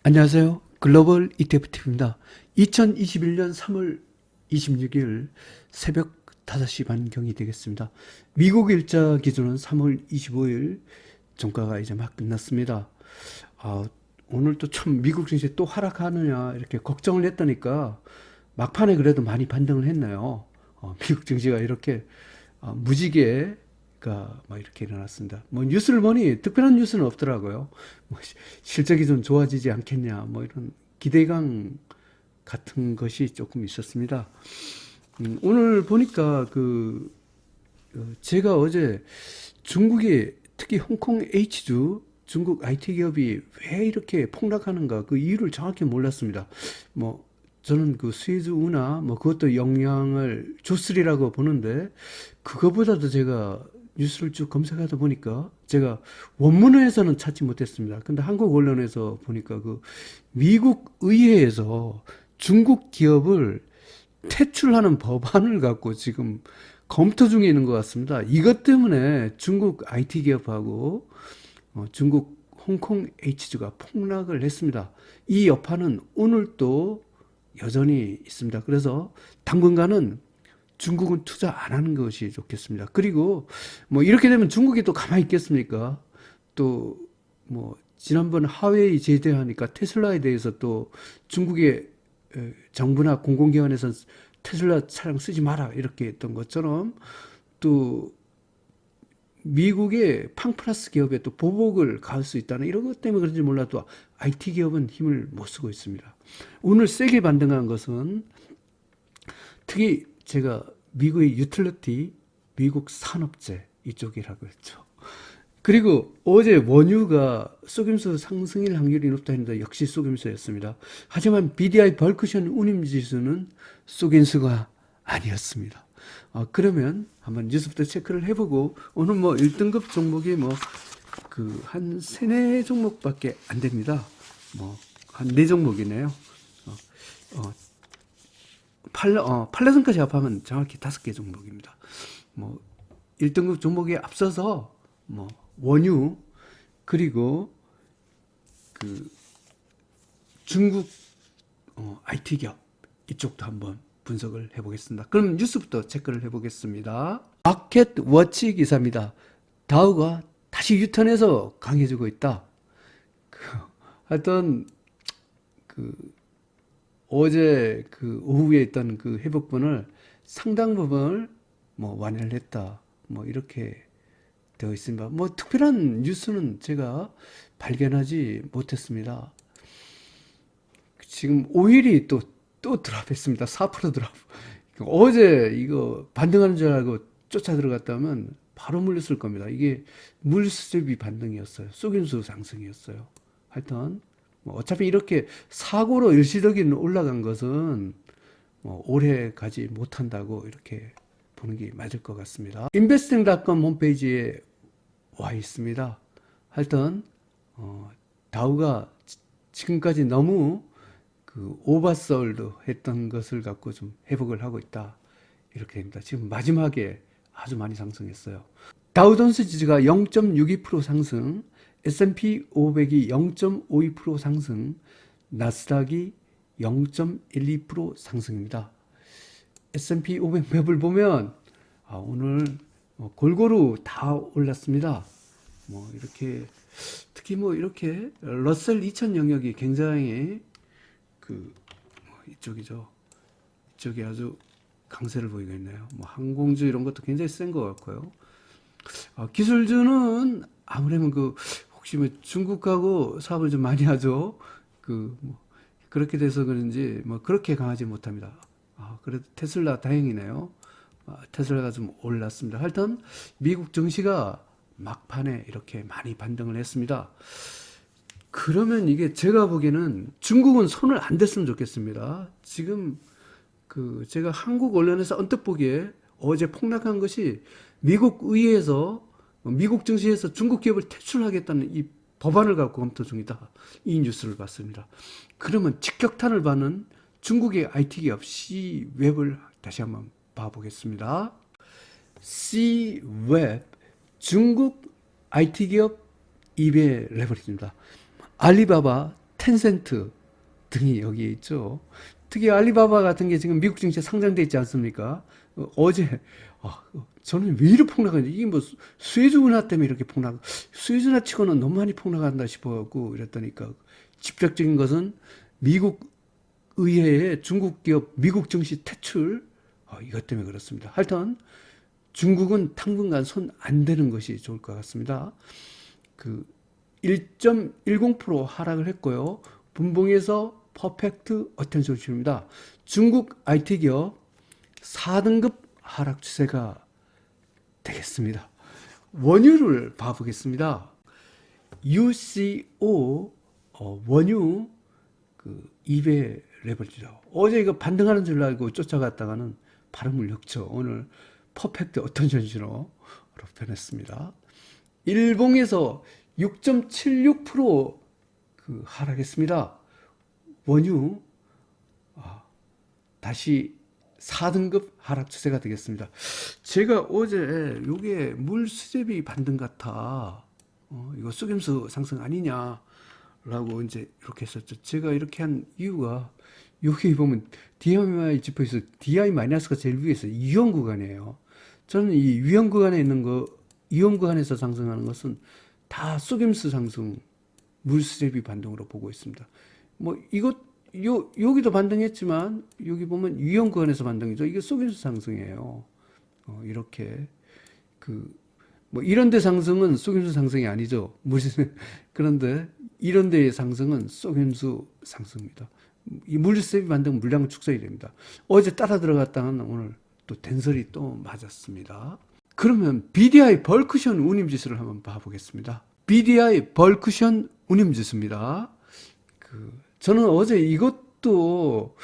안녕하세요. 글로벌 ETFTV입니다. 2021년 3월 26일 새벽 5시 반경이 되겠습니다. 미국 일자 기준은 3월 25일 종가가 이제 막 끝났습니다. 아, 오늘 또 참 미국 증시 또 하락하느냐 이렇게 걱정을 했다니까 막판에 그래도 많이 반등을 했네요. 미국 증시가 이렇게 무지개가 막 이렇게 일어났습니다. 뭐 뉴스를 보니 특별한 뉴스는 없더라고요. 뭐 실적이 좀 좋아지지 않겠냐, 뭐 이런 기대감 같은 것이 조금 있었습니다. 오늘 보니까 제가 어제 중국의 특히 홍콩 H주 중국 IT 기업이 왜 이렇게 폭락하는가 그 이유를 정확히 몰랐습니다. 뭐 저는 그 스위즈 운하 뭐 그것도 영향을 줬으리라고 보는데 그거보다도 제가 뉴스를 쭉 검색하다 보니까 제가 원문에서는 찾지 못했습니다. 근데 한국 언론에서 보니까 그 미국 의회에서 중국 기업을 퇴출하는 법안을 갖고 지금 검토 중에 있는 것 같습니다. 이것 때문에 중국 IT 기업하고 중국 홍콩 H주가 폭락을 했습니다. 이 여파는 오늘 또 여전히 있습니다. 그래서 당분간은 중국은 투자 안 하는 것이 좋겠습니다. 그리고 뭐 이렇게 되면 중국이 또 가만히 있겠습니까? 또 뭐 지난번 하웨이 제재하니까 테슬라에 대해서 또 중국의 정부나 공공기관에서 테슬라 차량 쓰지 마라 이렇게 했던 것처럼 또 미국의 팡플러스 기업에 또 보복을 가할 수 있다는 이런 것 때문에 그런지 몰라도 IT 기업은 힘을 못 쓰고 있습니다. 오늘 세게 반등한 것은 특히 제가 미국의 유틸리티, 미국 산업재 이쪽이라고 했죠. 그리고 어제 원유가 속임수 상승일 확률이 높다 했는데 역시 속임수였습니다. 하지만 BDI 벌크션 운임지수는 속임수가 아니었습니다. 그러면 한번 뉴스부터 체크를 해보고 오늘 뭐 1등급 종목이 뭐 그 한 세네 종목밖에 안 됩니다. 뭐 한 네 종목이네요. 어, 팔레슨까지 합하면 정확히 5개 종목입니다. 뭐 1등급 종목에 앞서서 뭐 원유 그리고 그 중국 IT 기업 이쪽도 한번 분석을 해보겠습니다. 그럼 뉴스부터 체크를 해보겠습니다. 마켓 워치 기사입니다. 다우가 다시 유턴해서 강해지고 있다. 하여튼 그 어제 그 오후에 있던 그 회복분을 상당 부분을 뭐 완화를 했다. 뭐 이렇게 되어 있습니다. 뭐 특별한 뉴스는 제가 발견하지 못했습니다. 지금 5일이 또 드랍했습니다. 4% 드랍. 어제 이거 반등하는 줄 알고 쫓아 들어갔다면 바로 물렸을 겁니다. 이게 물수제비 반등이었어요. 속임수 상승이었어요. 하여튼 뭐 어차피 이렇게 사고로 일시적인 올라간 것은 뭐 오래 가지 못한다고 이렇게 보는 게 맞을 것 같습니다. investing.com 홈페이지에 와 있습니다. 하여튼 다우가 지금까지 너무 그 오버솔드 했던 것을 갖고 좀 회복을 하고 있다. 이렇게 됩니다. 지금 마지막에 아주 많이 상승했어요. 다우존스 지수가 0.62% 상승, S&P 500이 0.52% 상승, 나스닥이 0.12% 상승입니다. S&P 500 맵을 보면 오늘 골고루 다 올랐습니다. 뭐 이렇게 특히 뭐 이렇게 러셀 2000 영역이 굉장히 이쪽이죠. 이쪽이 아주 강세를 보이고 있네요. 뭐 항공주 이런 것도 굉장히 센 것 같고요. 기술주는 아무래도 혹시 뭐 중국하고 사업을 좀 많이 하죠. 뭐 그렇게 돼서 그런지 뭐 그렇게 강하지 못합니다. 그래도 테슬라 다행이네요. 테슬라가 좀 올랐습니다. 하여튼 미국 증시가 막판에 이렇게 많이 반등을 했습니다. 그러면 이게 제가 보기에는 중국은 손을 안 댔으면 좋겠습니다. 지금 제가 한국 언론에서 언뜻 보기에 어제 폭락한 것이 미국 의회에서 미국 증시에서 중국 기업을 퇴출하겠다는 이 법안을 갖고 검토 중이다. 이 뉴스를 봤습니다. 그러면 직격탄을 받는 중국의 IT 기업 C웹을 다시 한번 봐보겠습니다. C웹 중국 IT 기업 2배 레버리지입니다. 알리바바, 텐센트 등이 여기에 있죠. 특히 알리바바 같은 게 지금 미국 증시에 상장돼 있지 않습니까? 어제 저는 왜 이렇게 폭락하는지 이게 뭐 수에즈 운하 때문에 이렇게 수에즈 운하 치고는 너무 많이 폭락한다 싶어갖고 이랬더니까 직접적인 것은 미국 의회의 중국 기업 미국 증시 퇴출 이것 때문에 그렇습니다. 하여튼 중국은 당분간 손 안 대는 것이 좋을 것 같습니다. 그 1.10% 하락을 했고요. 분봉에서 퍼펙트 어텐션 중입니다. 중국 IT 기업 4등급 하락 추세가 되겠습니다. 원유를 봐보겠습니다. UCO 원유 그 2배 레버리지죠. 어제 이거 반등하는 줄 알고 쫓아갔다가는 발음을 역죠. 오늘 퍼펙트 어텐션 신호로 변했습니다. 일봉에서 6.76% 하락했습니다. 원유 다시 4등급 하락 추세가 되겠습니다. 제가 어제 요게 물 수제비 반등 같아. 이거 속임수 상승 아니냐라고 이제 이렇게 했었죠. 제가 이렇게 한 이유가 여기 보면 DMI 지표에서 DI 마이너스가 제일 위에 있어요. 위험 구간이에요. 저는 이 위험 구간에 있는 거, 위험 구간에서 상승하는 것은 다 속임수 상승, 물수제비 반등으로 보고 있습니다. 뭐 여기도 반등했지만 여기 보면 위험 구간에서 반등이죠. 이게 속임수 상승이에요. 이렇게 뭐 이런 데 상승은 속임수 상승이 아니죠. 그런데 이런 데의 상승은 속임수 상승입니다. 이 물수제비 반등 물량 축소해야 됩니다. 어제 따라 들어갔다는 오늘 또 된설이 또 맞았습니다. 그러면 BDI 벌크션 운임지수를 한번 봐보겠습니다. BDI 벌크션 운임지수입니다. 저는 어제 이것도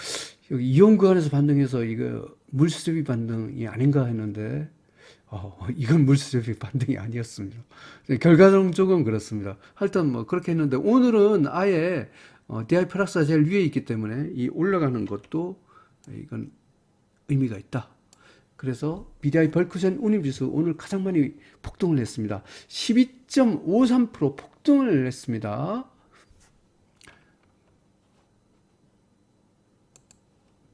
여기 이온 구간에서 반등해서 이거 물수제비 반등이 아닌가 했는데 이건 물수제비 반등이 아니었습니다. 결과적으로는 그렇습니다. 하여튼 뭐 그렇게 했는데 오늘은 아예 DI 플러스가 제일 위에 있기 때문에 이 올라가는 것도 이건 의미가 있다. 그래서 BDI 벌크션 운임지수 오늘 가장 많이 폭등을 했습니다. 12.53% 폭등을 했습니다.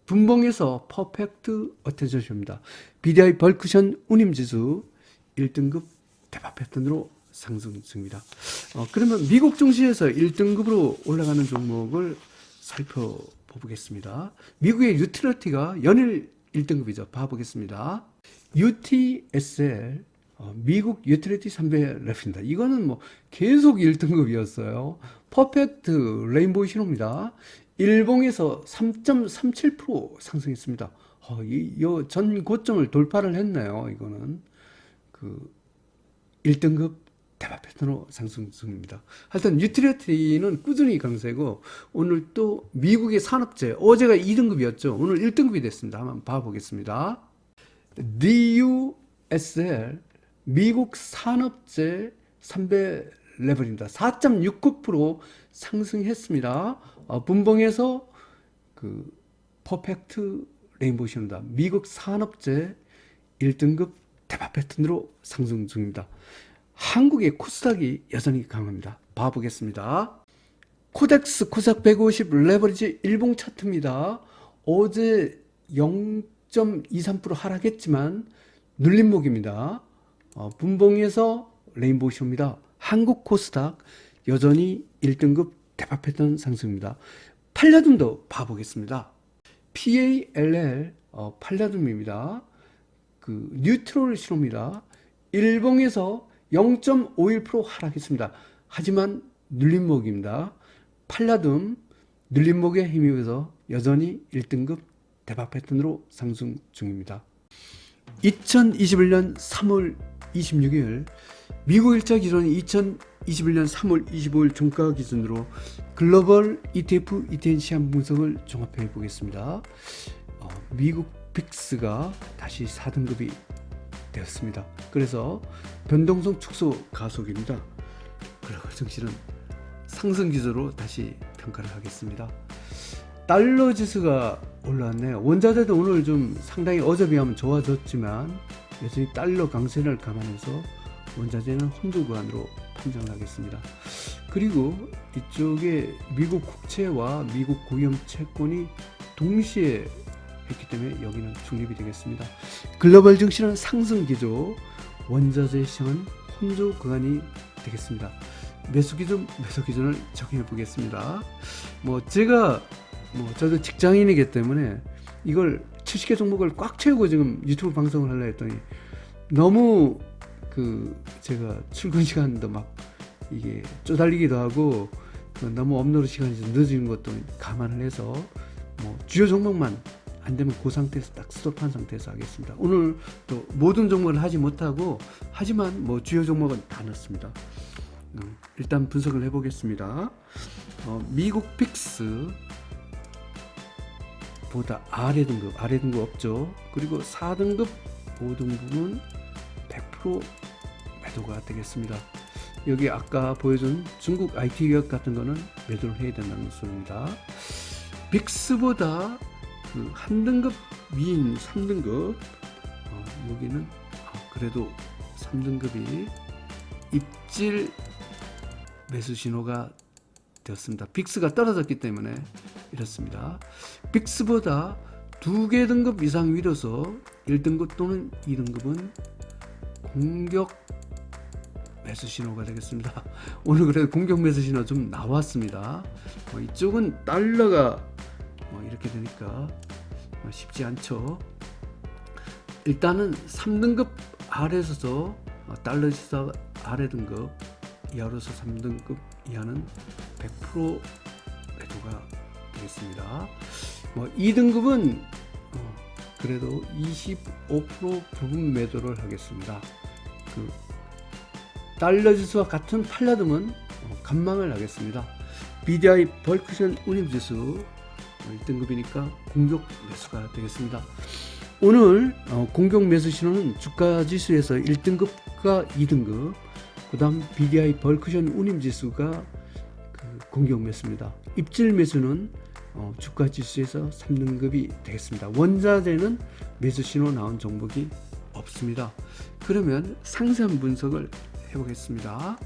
분봉에서 퍼펙트 어텐션입니다. BDI 벌크션 운임지수 1등급 대박 패턴으로 상승 중입니다. 그러면 미국 증시에서 1등급으로 올라가는 종목을 살펴보겠습니다. 미국의 유틸리티가 연일 1등급이죠. 봐보겠습니다. UTSL 미국 유틸리티 3배 랩입니다. 이거는 뭐 계속 1등급이었어요. 퍼펙트 레인보우 신호입니다. 일봉에서 3.37% 상승했습니다. 전 고점을 돌파를 했네요. 이거는 1등급 대박 패턴으로 상승 중입니다. 하여튼 유틸리티는 꾸준히 강세고 오늘 또 미국의 산업재 어제가 2등급이었죠. 오늘 1등급이 됐습니다. 한번 봐보겠습니다. DUSL 미국 산업재 3배 레벨입니다. 4.69% 상승했습니다. 분봉에서 퍼펙트 레인보우 신호다. 미국 산업재 1등급 대박 패턴으로 상승 중입니다. 한국의 코스닥이 여전히 강합니다. 봐보겠습니다. 코덱스 코스닥 150 레버리지 일봉 차트입니다. 어제 0.23% 하락했지만 눌림목입니다. 분봉에서 레인보우 신호입니다. 한국 코스닥 여전히 1등급 대박 패턴 상승입니다. 팔라듐도 봐보겠습니다. PALL 팔라듐입니다. 뉴트럴 신호입니다. 일봉에서 0.51% 하락했습니다. 하지만 눌림목입니다. 팔라듐 눌림목에 힘입어서 여전히 1등급 대박 패턴으로 상승 중입니다. 2021년 3월 26일 미국 일자 기준은 2021년 3월 25일 종가 기준으로 글로벌 ETF, ETN 시장 분석을 종합해 보겠습니다. 미국 빅스가 다시 4등급이 되었습니다. 그래서 변동성 축소 가속입니다. 글로벌 증시는 상승 기조로 다시 평가를 하겠습니다. 달러 지수가 올라왔네요. 원자재도 오늘 좀 상당히 어제 비하면 좋아졌지만 여전히 달러 강세를 감안해서 원자재는 혼조 구간으로 판정을 하겠습니다. 그리고 이쪽에 미국 국채와 미국 고위험 채권이 동시에 했기 때문에 여기는 중립이 되겠습니다. 글로벌 증시는 상승 기조, 원자재 시장은 혼조 구간이 되겠습니다. 매수 기준을 적용해 보겠습니다. 저도 직장인이기 때문에 이걸 70개 종목을 꽉 채우고 지금 유튜브 방송을 하려 했더니 너무 제가 출근 시간도 막 이게 쪼달리기도 하고 너무 업로드 시간이 좀 늦어지는 것도 감안을 해서 주요 종목만 안 되면 그 상태에서 딱 스톱한 상태에서 하겠습니다. 오늘 또 모든 종목을 하지 못하고 하지만 주요 종목은 다 넣습니다. 일단 분석을 해보겠습니다. 미국 픽스 보다 아래 등급 없죠. 그리고 4등급, 5등급은 100% 매도가 되겠습니다. 여기 아까 보여준 중국 IT 기업 같은 거는 매도를 해야 된다는 소리입니다. 빅스보다 한 등급 위인 3등급, 여기는 그래도 3등급이 입질 매수 신호가 되었습니다. 빅스가 떨어졌기 때문에 이렇습니다. 빅스보다 2개 등급 이상 위로서 1등급 또는 2등급은 공격 매수 신호가 되겠습니다. 오늘 그래도 공격 매수 신호 좀 나왔습니다. 이쪽은 달러가 이렇게 되니까 쉽지 않죠. 일단은 3등급 아래에서 달러 지수 아래 등급 이하로서 3등급 이하는 100% 매도가 되겠습니다. 2등급은 그래도 25% 부분 매도를 하겠습니다. 달러 지수와 같은 팔라듬은 간망을 하겠습니다. BDI 벌크션 운임지수 1등급이니까 공격 매수가 되겠습니다. 오늘 공격 매수 신호는 주가 지수에서 1등급과 2등급, 그 다음 BDI 벌크션 운임지수가 공격 매수입니다. 입질 매수는 주가 지수에서 3등급이 되겠습니다. 원자재는 매수 신호 나온 종목이 없습니다. 그러면 상세한 분석을 해보겠습니다.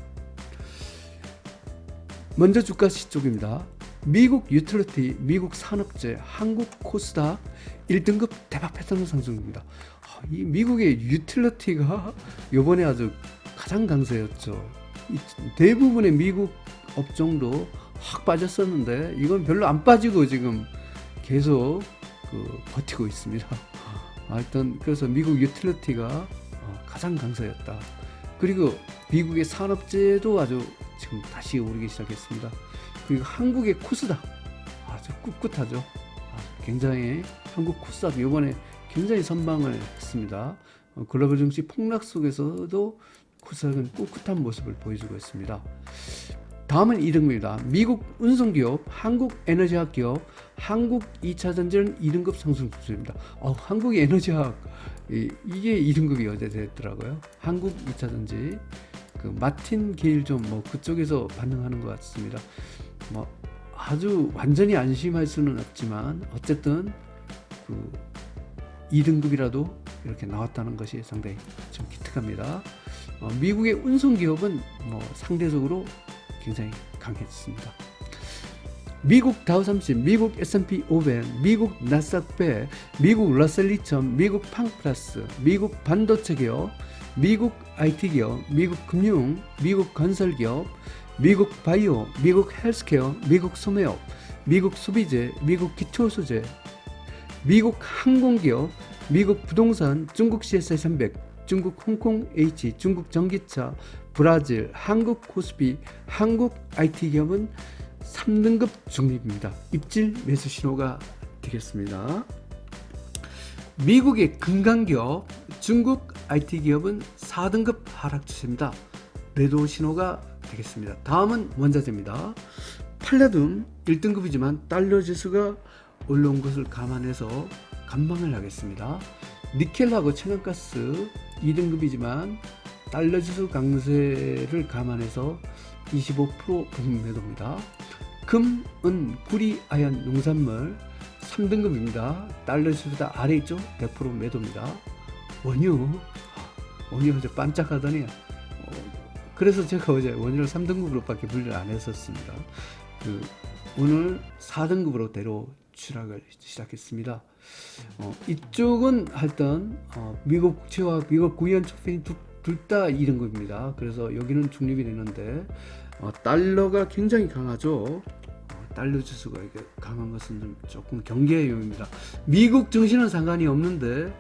먼저 주가시 쪽입니다. 미국 유틸리티, 미국 산업재, 한국 코스닥 1등급 대박 패턴 상승입니다. 이 미국의 유틸리티가 이번에 아주 가장 강세였죠. 대부분의 미국 업종도 확 빠졌었는데 이건 별로 안 빠지고 지금 계속 버티고 있습니다. 하여튼 그래서 미국 유틸리티가 가장 강세였다. 그리고 미국의 산업재도 아주 지금 다시 오르기 시작했습니다. 그리고 한국의 코스닥 아주 꿋꿋하죠. 굉장히 한국 코스닥 이번에 굉장히 선방을 했습니다. 글로벌 증시 폭락 속에서도 코스닥은 꿋꿋한 모습을 보여주고 있습니다. 다음은 2등급입니다. 미국 운송기업, 한국 에너지학 기업, 한국 2차전지는 2등급 상승 추세입니다. 한국 에너지학 이게 2등급이 어제 됐더라고요. 한국 2차전지 마틴 게일존 그쪽에서 반응하는 것 같습니다. 아주 완전히 안심할 수는 없지만 어쨌든 2등급이라도 이렇게 나왔다는 것이 상당히 좀 기특합니다. 미국의 운송기업은 상대적으로 굉장히 강했습니다. 미국 다우30, 미국 S&P 500, 미국 나스닥 100, 미국 러셀 2000, 미국 팡플러스, 미국 반도체 기업, 미국 IT 기업, 미국 금융, 미국 건설 기업, 미국 바이오, 미국 헬스케어, 미국 소매업, 미국 소비재, 미국 기초소재, 미국 항공기업, 미국 부동산, 중국 CSI 300, 중국 홍콩 H, 중국 전기차, 브라질, 한국 코스피, 한국 IT 기업은 3등급 중립입니다. 입질 매수 신호가 되겠습니다. 미국의 금강기업, 중국 IT 기업은 4등급 하락 추세입니다. 매도 신호가 되겠습니다. 다음은 원자재입니다. 팔라듐 1등급이지만 달러 지수가 올라온 것을 감안해서 감방을 하겠습니다. 니켈하고 천연가스 2등급이지만 달러 지수 강세를 감안해서 25% 부분 매도입니다. 금은 구리, 아연, 농산물 3등급입니다. 달러 지수보다 아래 있죠? 100% 매도입니다. 원유 어제 반짝하더니 그래서 제가 어제 원유를 3등급으로밖에 분류를 안 했었습니다. 그 오늘 4등급으로 대로 추락을 시작했습니다. 이쪽은 하여튼 미국 국채와 미국 구연 촉진이 둘 다 2등급입니다. 그래서 여기는 중립이 되는데 달러가 굉장히 강하죠. 달러 지수가 이게 강한 것은 좀 조금 경계의 요인입니다. 미국 증시는 상관이 없는데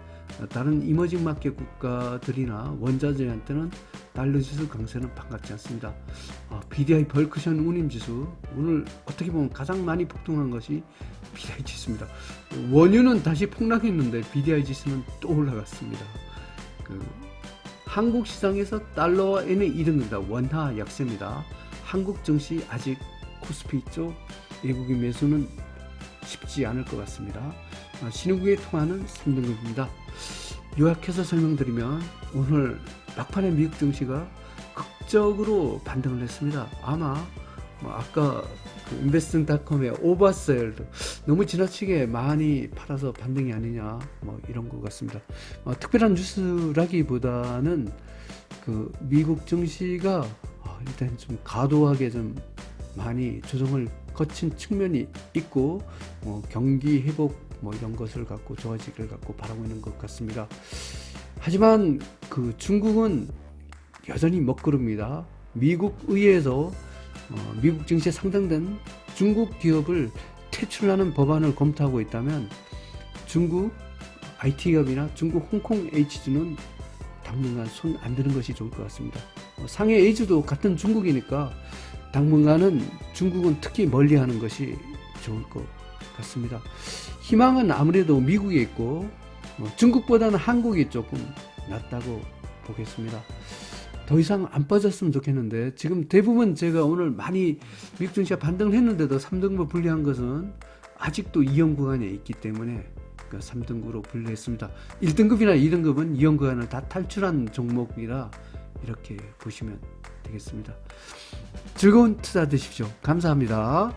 다른 이머징 마켓 국가들이나 원자재한테는 달러 지수 강세는 반갑지 않습니다. BDI 벌크션 운임 지수 오늘 어떻게 보면 가장 많이 폭등한 것이 BDI 지수입니다. 원유는 다시 폭락했는데 BDI 지수는 또 올라갔습니다. 한국 시장에서 달러와 엔의 2등입니다. 원화 약세입니다. 한국 증시 아직 코스피 쪽 외국인 매수는 쉽지 않을 것 같습니다. 신흥국의 통화는 3등급입니다. 요약해서 설명드리면 오늘 막판에 미국 증시가 극적으로 반등을 했습니다. 아마 아까 그 인베스팅닷컴의 오버셀 너무 지나치게 많이 팔아서 반등이 아니냐 이런 것 같습니다. 특별한 뉴스라기보다는 그 미국 증시가 일단 좀 과도하게 좀 많이 조정을 거친 측면이 있고 경기 회복 이런 것을 갖고 좋아지기를 갖고 바라고 있는 것 같습니다. 하지만 그 중국은 여전히 먹구름입니다. 미국 의회에서 미국 증시에 상장된 중국 기업을 퇴출하는 법안을 검토하고 있다면 중국 IT 기업이나 중국 홍콩 H주는 당분간 손 안 드는 것이 좋을 것 같습니다. 상해 A주도 같은 중국이니까 당분간은 중국은 특히 멀리하는 것이 좋을 것 같습니다. 희망은 아무래도 미국에 있고 중국보다는 한국이 조금 낫다고 보겠습니다. 더 이상 안 빠졌으면 좋겠는데 지금 대부분 제가 오늘 많이 미국 증시가 반등을 했는데도 3등급 분류한 것은 아직도 2형 구간에 있기 때문에 3등급으로 분류했습니다. 1등급이나 2등급은 2형 구간을 다 탈출한 종목이라 이렇게 보시면 되겠습니다. 즐거운 투자 되십시오. 감사합니다.